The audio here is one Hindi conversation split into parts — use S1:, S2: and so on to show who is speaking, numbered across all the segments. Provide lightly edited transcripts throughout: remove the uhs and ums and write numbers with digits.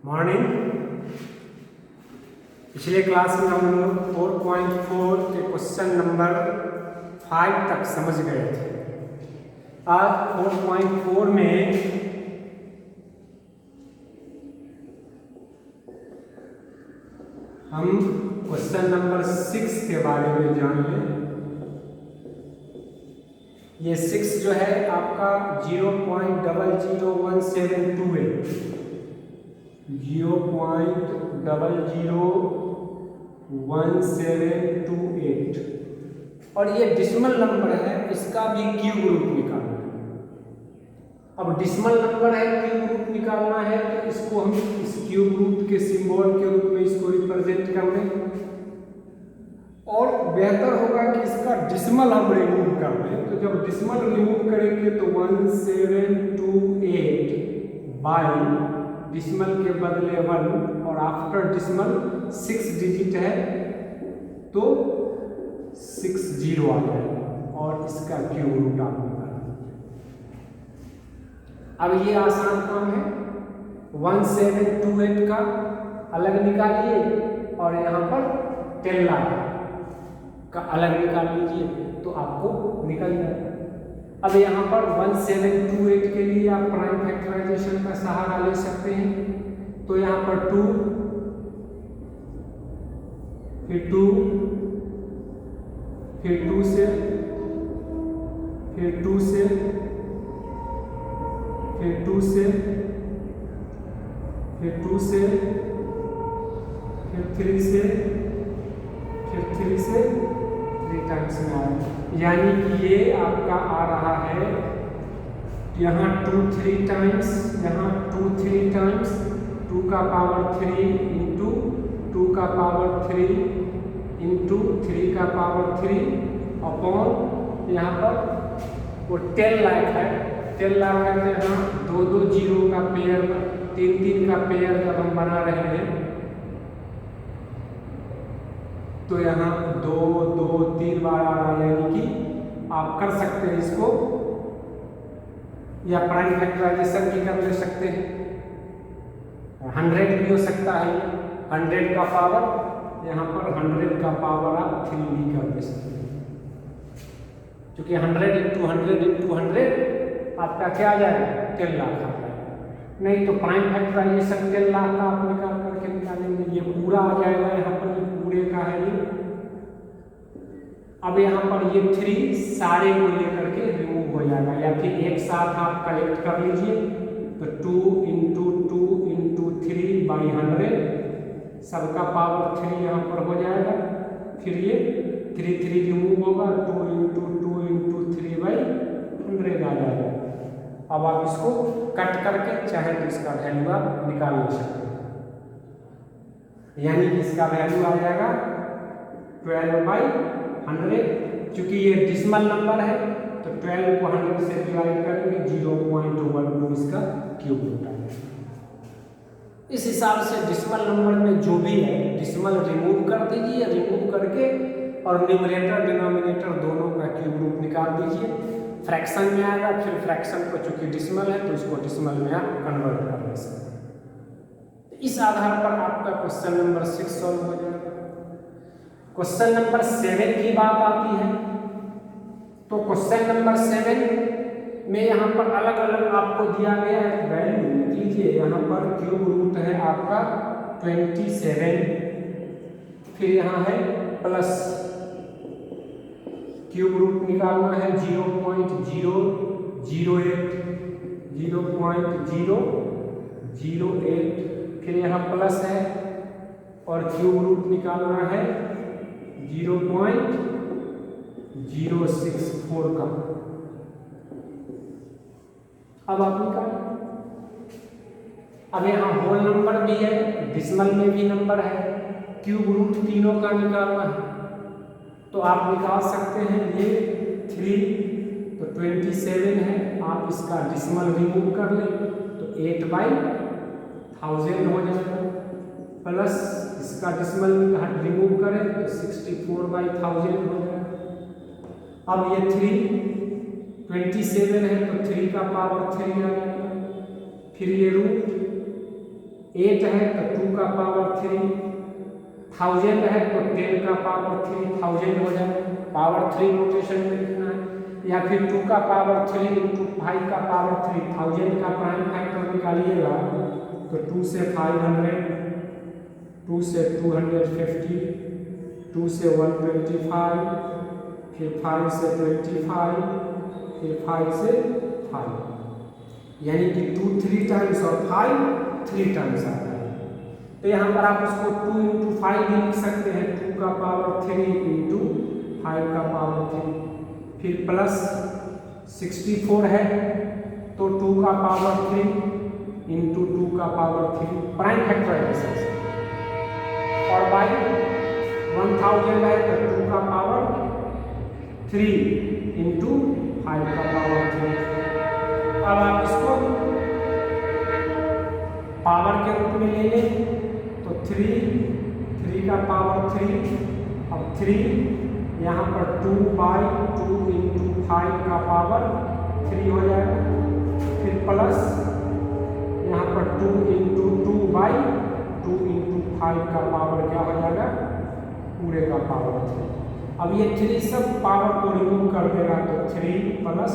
S1: मॉर्निंग। पिछले क्लास में हम लोग 4.4 के क्वेश्चन नंबर 5 तक समझ गए थे। आज 4.4 में हम क्वेश्चन नंबर 6 के बारे में जान लें। ये 6 जो है आपका 0.00172 है, 0.00178 और ये डिसिमल नंबर है, इसका भी क्यूब रूट निकालना है। अब डिसिमल नंबर है, क्यूब रूट निकालना है, तो इसको हम इस क्यूब रूट के सिंबल के रूप में इसको रिप्रेजेंट कर दें और बेहतर होगा कि इसका डिसिमल हम रिमूव कर दें। तो जब डिसिमल रिमूव करेंगे तो 1728 बाई डिसिमल के बदले 1 और आफ्टर डिसिमल 6 डिजिट है तो 60 आ जाएगा और इसका क्यूब रूट आप निकालेंगे। अब ये आसान काम है, 1728 का अलग निकालिए और यहाँ पर 10 लाख का अलग निकाल लीजिए तो आपको निकल जाएगा। अब यहाँ पर 1728 के लिए आप प्राइम फैक्टराइजेशन का सहारा ले सकते हैं। तो यहाँ पर 2 फिर 2 फिर 2 से फिर 2 से फिर 2 से फिर 2 से फिर 3 से फिर 3 से 3 टाइम्स में आया, यानी कि ये आपका आ रहा है यहाँ 2 3 टाइम्स, यहाँ 2 3 टाइम्स 2 का पावर 3 इंटू 2 का पावर 3 इंटू 3 का पावर 3 अपॉन यहाँ पर वो 10 लाख है। 10 लाख है तो यहाँ 2 जीरो का पेयर, 3 का पेयर जब हम बना रहे हैं तो यहाँ 2 2 3 बार आ रहा है, यानी कि आप कर सकते हैं इसको या प्राइम फैक्टराइजेशन भी कर ले सकते हैं। 100 भी हो सकता है, 100 का पावर यहाँ पर 100 का पावर आप 3 भी कर दे सकते हैं, क्योंकि 100 इंटू 100 आपका क्या आ जाएगा 10 लाख आ जाएगा। नहीं तो प्राइम फैक्टराइजेशन 10 लाख का आप निकाल करके निकालेंगे, ये पूरा आ जाएगा यहाँ पर, ये पूरे का है ये। अब यहाँ पर ये 3 सारे को लेकर के रिमूव हो जाएगा, या फिर एक साथ आप कलेक्ट कर लीजिए तो 2 इंटू 3 बाई 100 सबका पावर 3 यहाँ पर हो जाएगा। फिर ये 3 रिमूव होगा, 2 इंटू 3 बाई 100 आ जाएगा। अब आप इसको कट करके चाहे तो इसका वैल्यू आप निकाल ले सकते हैं, यानी कि इसका वैल्यू आ जाएगा 12/100। चूंकि ये डिसिमल नंबर है तो 12 को 100 से डिवाइड करेंगे, 0.12 इसका क्यूब रूट आ जाएगा। इस हिसाब से डिसिमल नंबर में जो भी है डिसिमल रिमूव कर दीजिए, रिमूव करके और न्यूमरेटर डिनोमिनेटर दोनों का क्यूब रूट निकाल दीजिए। फ्रैक्शन में आएगा, फिर फ्रैक्शन को चूंकि डिसिमल है तो इसको डिसिमल में आप कन्वर्ट कर ले सकते हैं। इस आधार पर आपका क्वेश्चन नंबर 6 सॉल्व हो जाएगा। क्वेश्चन नंबर 7 की बात आती है तो क्वेश्चन नंबर 7 में यहाँ पर अलग अलग आपको दिया गया है वैल्यू, लिख लीजिए। यहाँ पर क्यूब रूट है आपका 27, फिर यहाँ है प्लस क्यूब रूट निकालना है 0.008, फिर यहाँ प्लस है और क्यूब रूट निकालना है 0.064 का। अब आप निकालें। अब यहाँ होल नंबर भी है, डिसिमल में भी नंबर है, क्यूब रूट तीनों का निकालना है तो आप निकाल सकते हैं। ये 3 तो 27 है, आप इसका डिसिमल रिमूव कर लें तो 8/1000 हो जाएगा, प्लस इसका डिसिमल रिमूव करें तो 64/1000 हो जाएगा। अब ये 27 है तो 3 का पावर 3 आ जाएगा, फिर ये रूट 8 है तो 2 का पावर 3, 1000 है तो 10 का पावर 3000 हो जाए, पावर 3 नोटेशन में लिखना है। या फिर 2 का पावर 3 इंटू 5 का पावर 3, 1000 का प्राइम फैक्टर निकालिएगा तो 2 से 500, 2 से 250, 2 से 125, फिर 5 से 25, फिर 5 से 5, यानी कि 2 3 टाइम्स और 5 3 टाइम्स आता है। तो यहाँ पर आप उसको 2 इंटू 5 भी लिख सकते हैं, 2 का पावर 3 इंटू 5 का पावर 3, फिर प्लस 64 है तो 2 का पावर 3 इंटू 2 का पावर 3 प्राइम फैक्टराइजेशन से, और बाई 1000 है तो 2 का पावर 3 इंटू 5 का पावर 3। अब आप इसको पावर के रूप में ले लें तो 3 का पावर 3, अब 3 यहाँ पर 2/2 इंटू 5 का पावर 3 हो जाएगा, फिर प्लस यहाँ पर 2 इंटू 2/2 इंटू 5 का पावर क्या हो जाएगा, पूरे का पावर 3। अब ये 3 सब पावर को रिमूव कर देगा तो 3 प्लस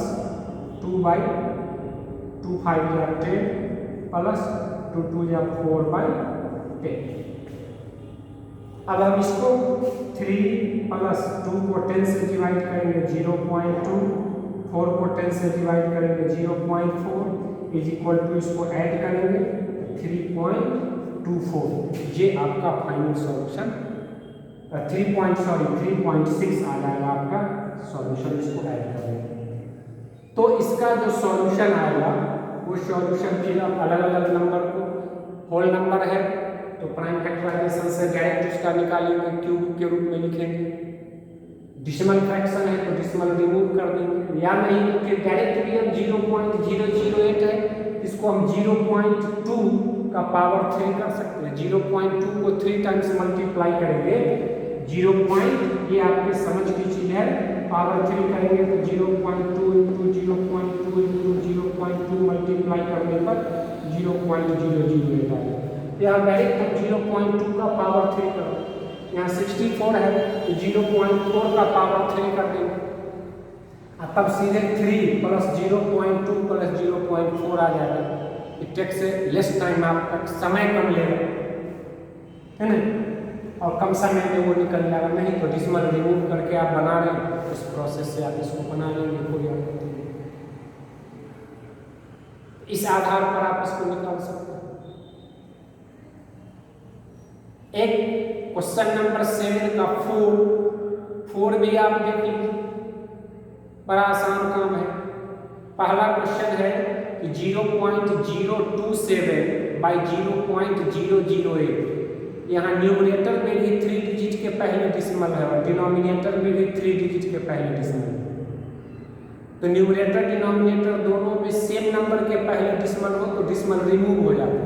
S1: 2/2 5 या 10 प्लस 2 2 या 4/10। अब हम इसको 3 प्लस 2 को 10 से डिवाइड करेंगे 0.2, 4 को 10 से डिवाइड करेंगे 0.4 इज इक्वल टू, इसको ऐड करेंगे 3.24। ये आपका फाइनल सॉल्यूशन 3.6 आ जाएगा आपका सॉल्यूशन, इसको ऐड करेंगे। तो इसका जो सॉल्यूशन आएगा वो सॉल्यूशन फिर आप अलग अलग नंबर को, होल नंबर है तो प्राइम फैक्टराइजेशन से डायरेक्ट उसका निकालेंगे, क्यूब के रूप में लिखेंगे, डिसिमल फ्रैक्शन है तो डिसिमल रिमूव कर देंगे, या नहीं तो फिर डायरेक्ट भी हम 0.008 है इसको हम 0.2 का पावर 3 कर सकते हैं। 0.2 को 3 टाइम्स मल्टीप्लाई करेंगे, 0. ये आपके समझ की चीज है, पावर 3 करेंगे तो 0.2 इंटू 0.2 इंटू 0.2 मल्टीप्लाई करने पर 0.008 आएगा। यहाँ डायरेक्ट हम 0.2 का पावर 3 कर, यहाँ 64 है तो 0.4 का पावर 3 कर देंगे, तब सीधे 3 प्लस 0.2 प्लस 0.4 आ जाएगा। इट टेक्स लेस टाइम, आपका समय कम लेगा, है ना, और कम समय में वो निकल जाएगा। नहीं तो डिसिमल रिमूव करके आप बना रहे हैं, उस प्रोसेस से आप इसको बना लेंगे, कोई आपत्ति नहीं। इस आधार पर आप इसको निकाल सकते हैं। एक क्वेश्चन नंबर 7 का 4 भी आप देख लीजिए, बड़ा आसान काम है। पहला क्वेश्चन है कि 0.027 बाई 0.008, यहाँ न्यूमरेटर में भी 3 डिजिट के पहले डिसिमल है और डिनोमिनेटर में भी 3 डिजिट के पहले डिसिमल है। तो न्यूमरेटर डिनोमिनेटर दोनों में सेम नंबर के पहले डिसिमल हो तो डिसिमल रिमूव हो जाता है,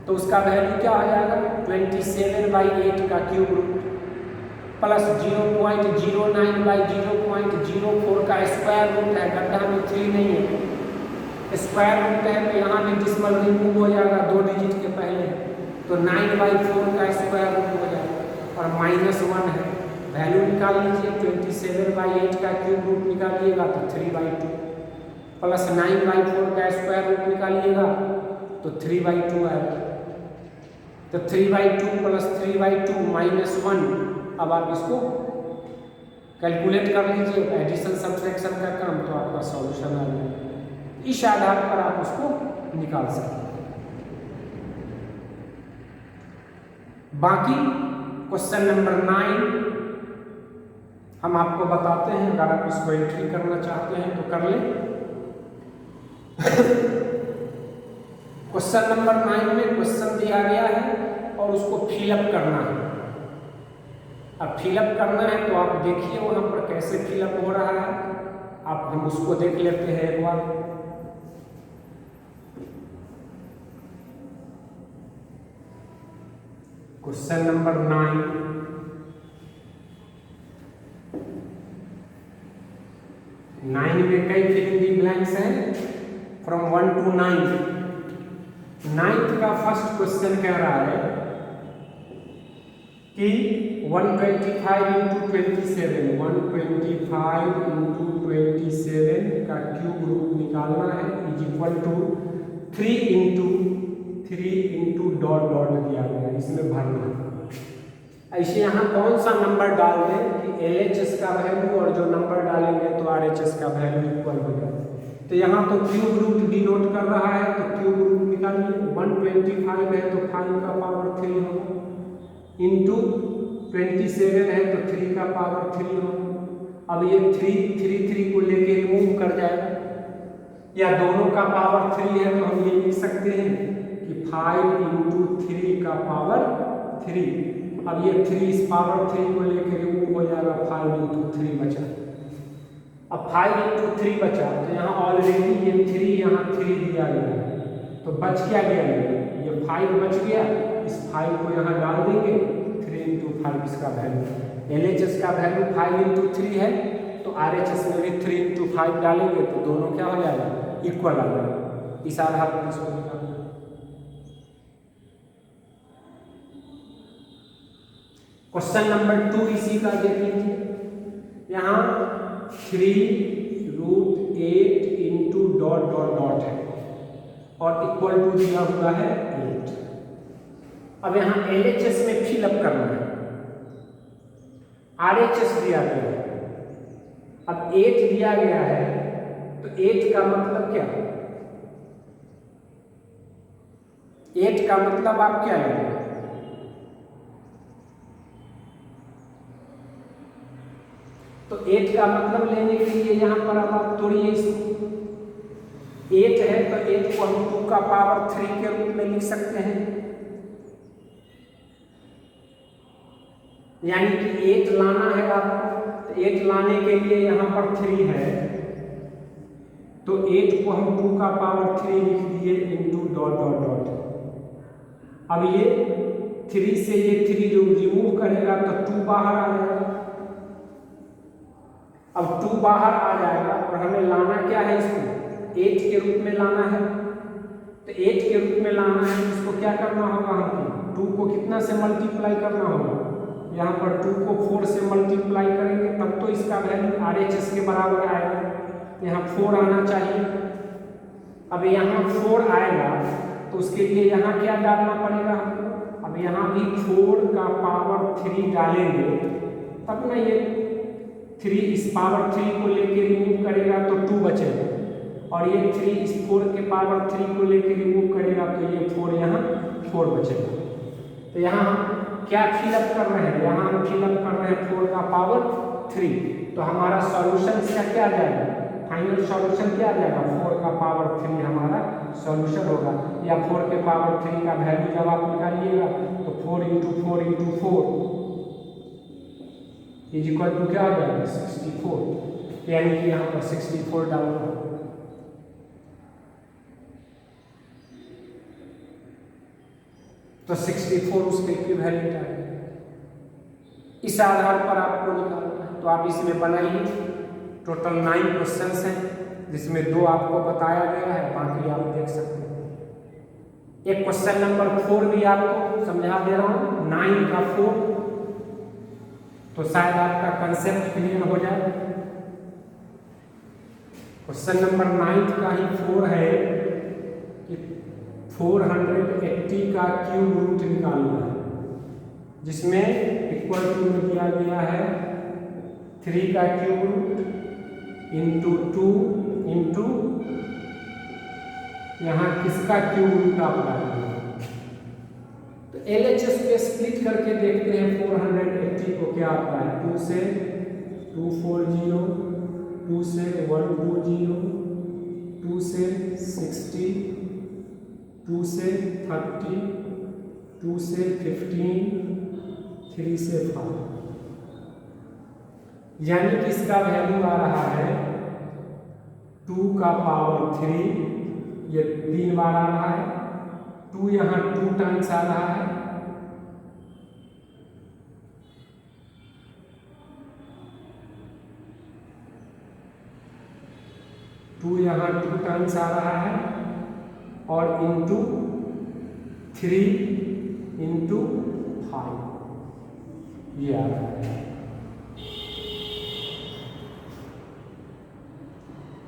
S1: तो उसका वैल्यू क्या आ जाएगा, 27/8 का क्यूब रूट प्लस 0.09/0.04 का स्क्वायर रूट है, गड्ढा में 3 नहीं है, स्क्वायर रूट है तो यहाँ भी डिसिमल रिमूव हो जाएगा 2 डिजिट के पहले, तो 9/4 का स्क्वायर रूट हो जाएगा और -1 है। वैल्यू निकाल लीजिए, 27/8 का क्यूब रूट निकालिएगा तो 3/2 प्लस 9/4 का स्क्वायर रूट निकालिएगा तो 3/2 आएगा। तो 3/2 प्लस 3/2 -1। अब आप इसको कैलकुलेट कर लीजिए, एडिशन सब्ट्रैक्शन का काम, तो आपका सॉल्यूशन आ जाएगा। इस आधार पर आप उसको निकाल सकते हैं। बाकी क्वेश्चन नंबर 9 हम आपको बताते हैं, अगर आप इसको एंट्री करना चाहते हैं तो कर लें। क्वेश्चन नंबर 9 में क्वेश्चन दिया गया है और उसको फिलअप करना है। अब फिलअप करना है तो आप देखिए वहां पर कैसे फिलअप हो रहा है, आप हम उसको देख लेते हैं एक बार। क्वेश्चन नंबर 9 में कई फिल इन द ब्लैंक्स हैं फ्रॉम 1 to 9। नाइन्थ का फर्स्ट क्वेश्चन कह रहा है कि 125 इंटू 27 125 इंटू 27 का क्यूब रूट निकालना है is equal to 3 into dot dot दिया गया है, इसमें भरना है। ऐसे यहाँ कौन सा नंबर डाल दें कि LHS का वैल्यू और जो नंबर डालेंगे तो RHS का वैल्यू इक्वल हो जाए। तो यहाँ तो क्यूब रूट डिनोट कर रहा है तो क्यूब रूट निकालिए। 125 है तो 5 का पावर 3 होगा, इंटू 27 है तो 3 का पावर 3 होगा। अब ये 3 को लेके रिमूव कर जाएगा, या दोनों का पावर 3 है तो हम ये लिख सकते हैं कि 5 इंटू 3 का पावर 3। अब ये 3 इस पावर 3 को लेके रिमूव हो जाएगा, 5 इंटू 3 बचा। अब 5 इंटू 3 बचा तो यहाँ ऑलरेडी ये 3 यहाँ 3 दिया गया है, तो बच क्या गया ये 5 बच गया। इस 5 को यहाँ डाल देंगे, 3 इंटू 5 इसका वैल्यू। LHS का वैल्यू 5 इंटू 3 है तो RHS में भी 3 इंटू 5 डालेंगे तो दोनों क्या हो जाएगा, इक्वल आ जाएगा। इस आधार पर इसको निकालना। क्वेश्चन नंबर 2 इसी का देख लीजिए। यहाँ 3√8 इंटू डॉट डॉट डॉट है और इक्वल टू दिया हुआ है 8। अब यहाँ LHS में फिलअप करना है, RHS दिया गया है। अब 8 दिया गया है तो 8 का मतलब क्या, 8 का मतलब आप क्या लेंगे, तो 8 का मतलब लेने के लिए यहाँ पर अब आप तोड़िए इसको। 8 है तो 8 को हम 2 का पावर 3 के रूप में लिख सकते हैं, यानी कि 8 लाना है आपको, तो 8 लाने के लिए यहाँ पर 3 है तो 8 को हम 2 का पावर 3 लिख दिए इंटू डॉट डॉट डॉट। अब ये 3 से ये 3 जो रिमूव करेगा तो 2 बाहर आ जाएगा। अब 2 बाहर आ जाएगा और हमें लाना क्या है, इसको 8 के रूप में लाना है। तो 8 के रूप में लाना है, इसको क्या करना होगा, हमको 2 को कितना से मल्टीप्लाई करना होगा, यहाँ पर 2 को 4 से मल्टीप्लाई करेंगे तब तो इसका वैल्यू RHS के बराबर आएगा। यहाँ 4 आना चाहिए। अब यहाँ 4 आएगा तो उसके लिए यहाँ क्या डालना पड़ेगा हमको, अब यहाँ भी 4 का पावर 3 डालेंगे तब ना ये 3 इस पावर 3 को लेके रिमूव करेगा तो 2 बचेगा, और ये 3 इस 4 के पावर 3 को लेके रिमूव करेगा तो ये 4 यहाँ 4 बचेगा। तो यहाँ हम क्या फिलअप कर रहे हैं, यहाँ हम फिलअप कर रहे हैं 4 का पावर 3। तो हमारा सॉल्यूशन इसका क्या आ जाएगा, फाइनल सॉल्यूशन क्या आ जाएगा, 4 का पावर 3 हमारा सॉल्यूशन होगा। या 4 के पावर 3 का वैल्यू जब आप निकालिएगा तो 4 into 4 into 4 is equal to क्या हो जाएगा, 64, यानी कि यहाँ पर 64 डालना होगा। तो 64 उसके इक्विवेलेंट आएगा। इस आधार पर आपको निकालना है, तो आप इसमें बनाइए। टोटल 9 क्वेश्चंस हैं जिसमें 2 आपको बताया गया है, बाकी आप देख सकते हैं। एक क्वेश्चन नंबर 4 भी आपको समझा दे रहा हूँ, 9 का 4, तो शायद आपका कंसेप्ट क्लियर हो जाए। क्वेश्चन नंबर 9 का ही 4 है कि 480 का क्यूब रूट निकालना है, जिसमें इक्वल टू में दिया गया है 3 का क्यूब रूट इंटू 2 इंटू यहाँ किसका क्यूब रूट आप डालेंगे। तो LHS पे स्प्लिट करके देखते हैं 480 को क्या आता है, 2 से 240, 2 से 120, 2 से 60, 2 से 30, 2 से 15, 3 से 5, यानी कि इसका वैल्यू आ रहा है 2 का पावर 3, ये 3 बार आ रहा है, 2 यहाँ 2 टाइम्स आ रहा है, टू यहाँ 2 टाइम्स आ रहा है, और इंटू 3 इंटू 5, ये आ रहा है।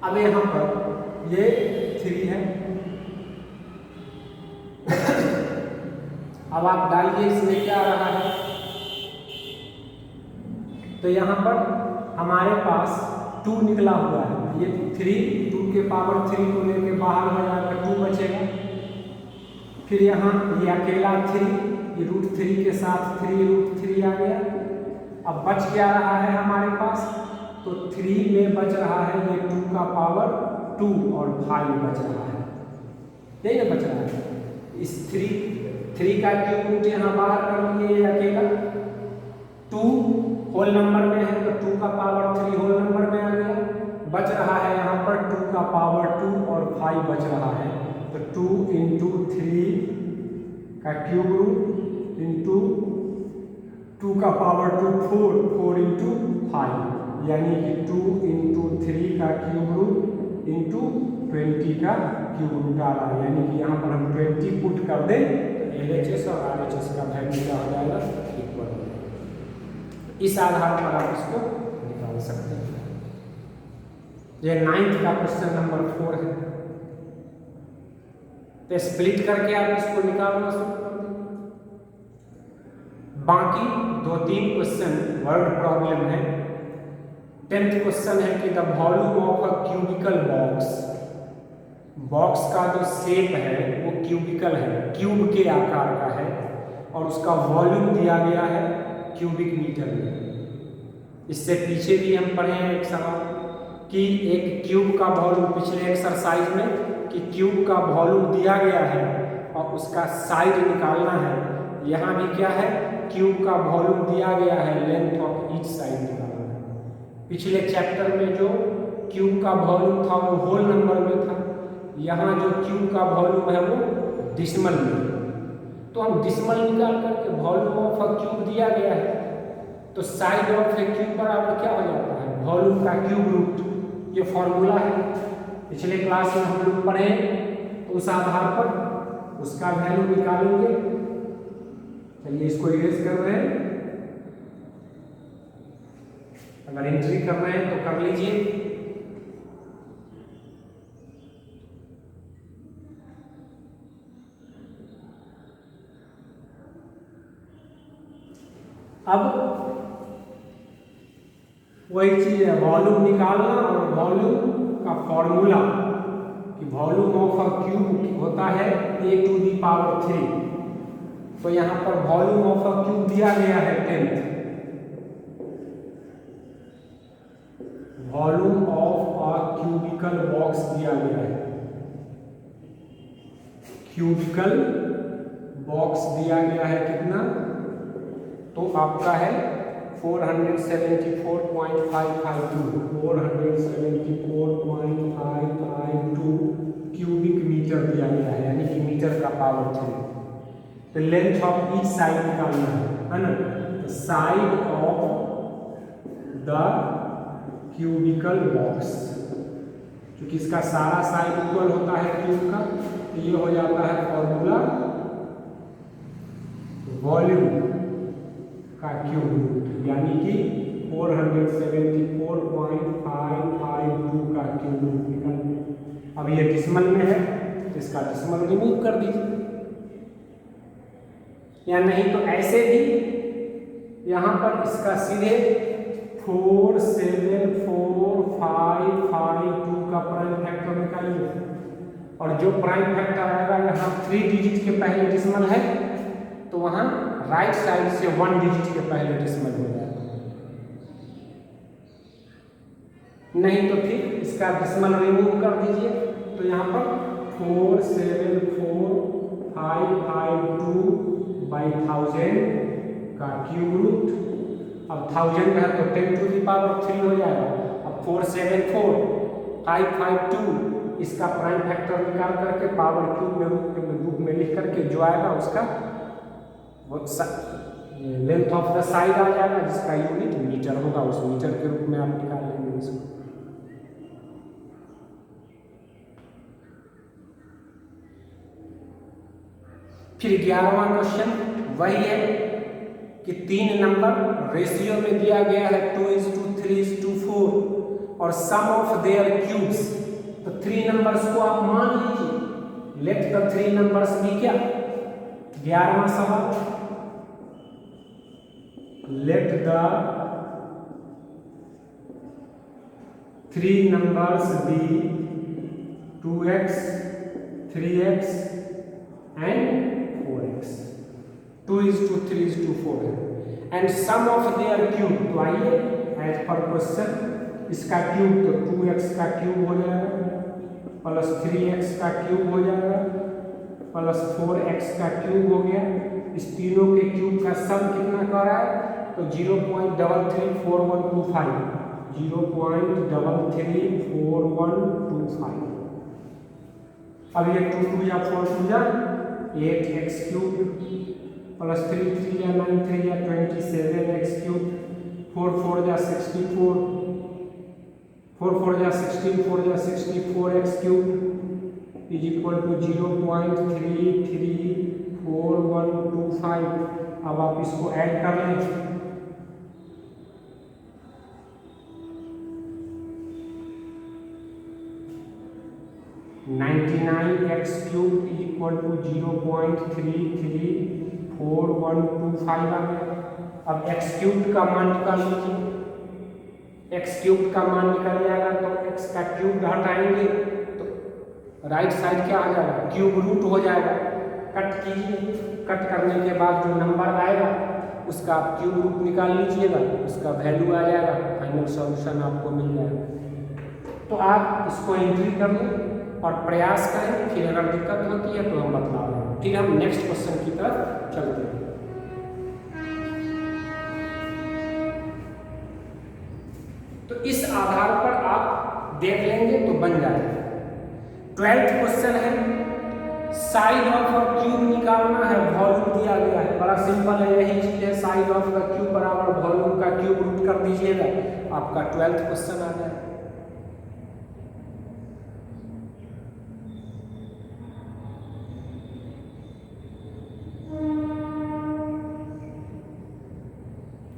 S1: अब यहाँ पर ये 3 है। अब आप डालिए इसमें क्या आ रहा है, तो यहाँ पर हमारे पास 2 निकला हुआ है। ये 3, 2 के पावर 3 को लेके बाहर हो जाएगा, 2 बचेगा। फिर यहाँ ये अकेला 3, ये √3 के साथ 3 आ गया। अब बच क्या रहा है हमारे पास, तो 3 में बच रहा है ये 2 का पावर 2 और 5 बच रहा है, यही ना बच रहा है। इस 3 का क्यूब रूट यहाँ बाहर कर लिए, अकेला 2 होल नंबर में है तो 2 का पावर 3 होल नंबर में आ गया। बच रहा है यहाँ पर 2 का पावर 2 और 5 बच रहा है, तो 2 इंटू 3 का क्यूब रूट इंटू 2 का पावर 2 4 इंटू 5, यानी कि 2 इंटू 3 का क्यूब रूट इंटू 20 का क्यूब रूट आ रहा है। यानी कि यहाँ पर हम 20 पुट कर दें तो LHS और RHS का वैल्यू क्या हो जाएगा, इक्वल हो जाएगा। इस आधार पर आप इसको निकाल सकते हैं। ये 9th का क्वेश्चन नंबर 4 है। तो स्प्लिट करके आप इसको निकालना शुरू कर दें। बाकी 2-3 क्वेश्चन वर्ड प्रॉब्लम है। 10th क्वेश्चन है कि the volume of a cubical box का जो शेप है वो क्यूबिकल है, क्यूब के आकार का है, और उसका वॉल्यूम दिया गया है क्यूबिक मीटर में। इससे पीछे भी हम पढ़े हैं एक सवाल कि एक क्यूब का वॉल्यूम, पिछले एक्सरसाइज में, कि क्यूब का वॉल्यूम दिया गया है और उसका साइड निकालना है। यहाँ भी क्या है, क्यूब का वॉल्यूम दिया गया है, लेंथ ऑफ ईच साइड निकालना है। पिछले चैप्टर में जो क्यूब का वॉल्यूम था वो होल नंबर में था, यहाँ जो क्यूब का वॉल्यूम है वो डिसिमल में। तो हम डिसिमल निकाल करके वॉल्यूम ऑफ अ क्यूब दिया गया है, तो साइड ऑफ ए क्यूब बराबर क्या हो जाता है, वॉल्यूम का क्यूब रूट। ये फॉर्मूला है, पिछले क्लास में हम लोग पढ़े, तो उस आधार पर उसका वैल्यू निकालेंगे। चलिए इसको इरेज कर रहे हैं, अगर एंट्री कर रहे हैं तो कर लीजिए। अब वही चीज है, वॉल्यूम निकालना और वॉल्यूम का फॉर्मूला, कि वॉल्यूम ऑफ अ क्यूब होता है A⁴ तो यहाँ पर वॉल्यूम ऑफ अ क्यूब दिया गया है 10th। Volume of a cubical box दिया गया है, क्यूबिकल बॉक्स दिया गया है कितना, तो आपका है 474.552 क्यूबिक मीटर दिया गया है, यानी कि मीटर का पावर 3। तो लेंथ ऑफ ईच साइड निकालना है ना, तो side of the cubical box, क्योंकि इसका सारा साइड इक्वल होता है क्यूब का, तो ये हो जाता है फॉर्मूला वॉल्यूम का क्यूब रूट, यानी कि 474.552 का क्यूब रूट निकल। अब ये डिसिमल में है तो इसका डिसिमल रिमूव कर दीजिए, या नहीं तो ऐसे भी यहाँ पर इसका सीधे 474,552 का प्राइम फैक्टर निकालिए, और जो प्राइम फैक्टर आएगा यहाँ 3 डिजिट के पहले डिसिमल है, तो वहाँ राइट साइड से 1 डिजिट के पहले डिसिमल हो जाएगा, नहीं तो फिर इसका डिसिमल रिमूव कर दीजिए। तो यहाँ पर 474,552/1000 का क्यूब रूट। अब 1000 है तो 10⁻³ हो जाएगा। अब 474,552 इसका प्राइम फैक्टर निकाल करके पावर क्यूब में रूप में लिख करके जो आएगा उसका लेंथ ऑफ द साइड आ जाएगा, जिसका यूनिट मीटर होगा, उस मीटर के रूप में आप निकाल लेंगे इसको। फिर 11वां क्वेश्चन वही है कि 3 नंबर रेशियो में दिया गया है 2:3:4 और सम ऑफ देयर क्यूब्स। तो 3 नंबर्स को आप मान लीजिए, लेट द 3 नंबर्स बी क्या, 11वां सवाल, let the 3 numbers be 2x, 3x and 4x। 2:3:4 है and sum of their cube. तो आइए एज पर क्वेश्चन इसका क्यूब, तो 2x का क्यूब हो जाएगा प्लस 3x का क्यूब हो जाएगा प्लस 4x का क्यूब हो गया। इस तीनों के क्यूब का सम कितना कर रहा है, तो 0.334125, 0.334125। अब ये 2 2 या 4 2 या 8x क्यूब प्लस 3 3 या 9 3 या 27x क्यूब, 4 4 या 64, 4 4 या 16, 4 या 64x cube is equal to 0.334125। अब आप इसको ऐड कर लें, 99x cube is equal to 0.334125 आ गया। अब x क्यूब का मान निकाल लीजिए, x क्यूब का मान निकल जाएगा तो x का क्यूब हटाएंगे तो राइट साइड क्या आ जाएगा, क्यूब रूट हो जाएगा। कट कीजिए, कट करने के बाद जो नंबर आएगा उसका आप क्यूब रूट निकाल लीजिएगा, उसका वैल्यू आ जाएगा, फाइनल सॉल्यूशन आपको मिल जाएगा। तो आप इसको एंट्री कर लें और प्रयास करें, फिर अगर दिक्कत होती है तो हम बता रहे हैं। फिर हम नेक्स्ट क्वेश्चन की तरफ चलते हैं। तो इस आधार पर आप देख लेंगे तो बन जाएगा। 12th क्वेश्चन है, साइड ऑफ अ क्यूब निकालना है, वॉल्यूम दिया गया है। बड़ा सिंपल है, यही चीज है, साइड ऑफ द क्यूब बराबर वॉल्यूम का क्यूब रूट कर दीजिएगा, आपका 12th क्वेश्चन आ जाएगा।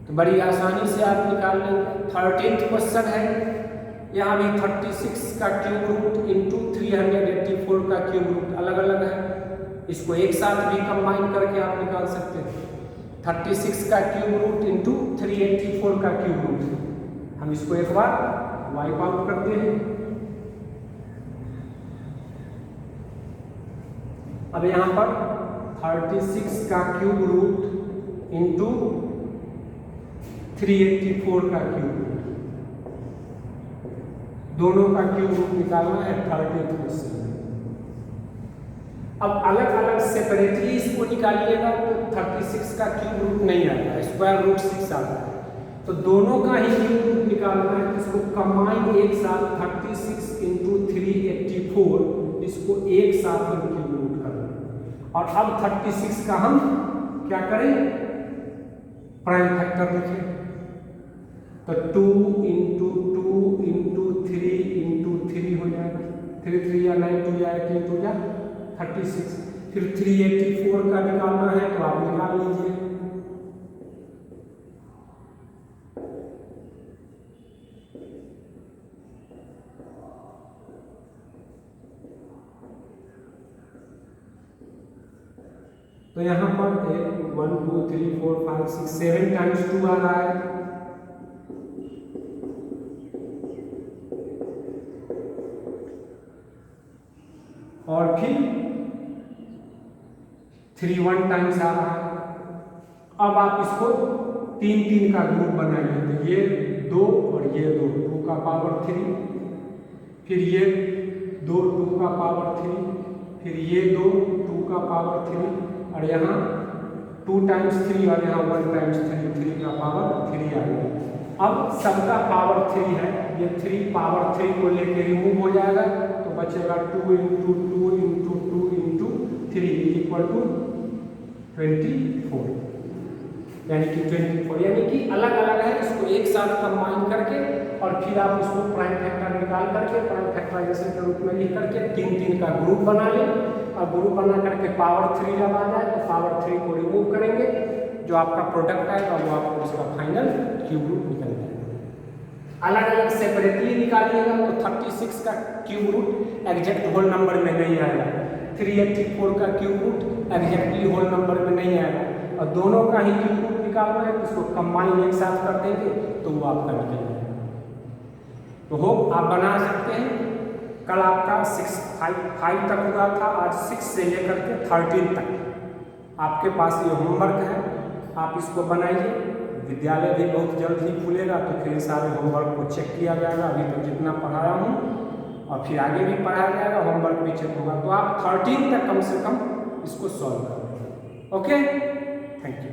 S1: तो बड़ी आसानी से आप निकाल लेंगे। 13th क्वेश्चन है, यहाँ भी 36 का क्यूब रूट इंटू 384 का क्यूब रूट अलग अलग है, इसको एक साथ भी कंबाइन करके आप निकाल सकते हैं। 36 का क्यूब रूट इंटू 384 का क्यूब रूट, हम इसको एक बार वाइप आउट करते हैं। अब यहाँ पर 36 का क्यूब रूट इंटू 384 का क्यूब रूट, दोनों का क्यूब रूट निकालना है 13th क्वेश्चन। अब अलग अलग सेपरेटली इसको निकालिएगा तो 36 का क्यूब रूट नहीं आएगा, स्क्वायर रूट 6 आता है। तो दोनों का ही क्यूब रूट निकालना है, इसको कंबाइन एक साथ 36 इंटू 384, इसको एक साथ हम क्यूब रूट करें। और अब 36 का हम क्या करें, प्राइम फैक्टर लिखें, तो 2 इंटू 2 इंटू 3 इंटू 3 हो जाएगा, 3 3 या 9 2 या 18 2 या 36। फिर 384 का निकालना है तो आप निकाल लीजिए। तो यहाँ पर 1 2 3 4 5 6 7 टाइम्स 2 आ रहा है, और फिर 3 1 टाइम्स आ रहा है। अब आप इसको 3 3 का ग्रुप बनाइए, तो ये 2 और ये 2, 2 का पावर 3, फिर ये 2 2 का पावर 3, फिर ये 2 2 का पावर 3, और यहाँ 2 टाइम्स 3 और यहाँ 1 टाइम्स 3, 3 का पावर 3 आ गया। अब सबका पावर 3 है, ये 3 पावर 3 को लेके रिमूव हो जाएगा, तो बचेगा 2 into 2 into 2 into 3 equal to 24, यानी कि 24, यानी कि अलग अलग है, इसको एक साथ कंबाइन करके और फिर आप इसको प्राइम फैक्टर निकाल करके प्राइम फैक्टराइजेशन के रूप में लिख करके 3 3 का ग्रुप बना लें, और ग्रुप बना करके पावर 3 जब आ जाए तो पावर 3 को रिमूव करेंगे, जो आपका प्रोडक्ट आएगा वो आपको उसका फाइनल क्यूब रूट निकल जाएगा। अलग अलग सेपरेटली निकालिएगा तो 36 का cube root exact whole number में नहीं आएगा, 384 का cube root exactly whole number में नहीं आएगा, और दोनों का ही क्यूब रूट निकालना है तो उसको कंबाइन एक साथ कर देंगे तो वो आपका निकल जाएगा। तो होप आप बना सकते हैं। कल आपका 5 तक हुआ था, आज 6 से लेकर के 13 तक आपके पास ये होमवर्क है, आप इसको बनाइए। विद्यालय भी बहुत जल्द ही खुलेगा तो फिर सारे होमवर्क को चेक किया जाएगा। अभी तक जितना पढ़ाया हूँ और फिर आगे भी पढ़ाया जाएगा, होमवर्क भी चेक होगा, तो आप 13 तक कम से कम इसको सॉल्व करें। Okay, thank you.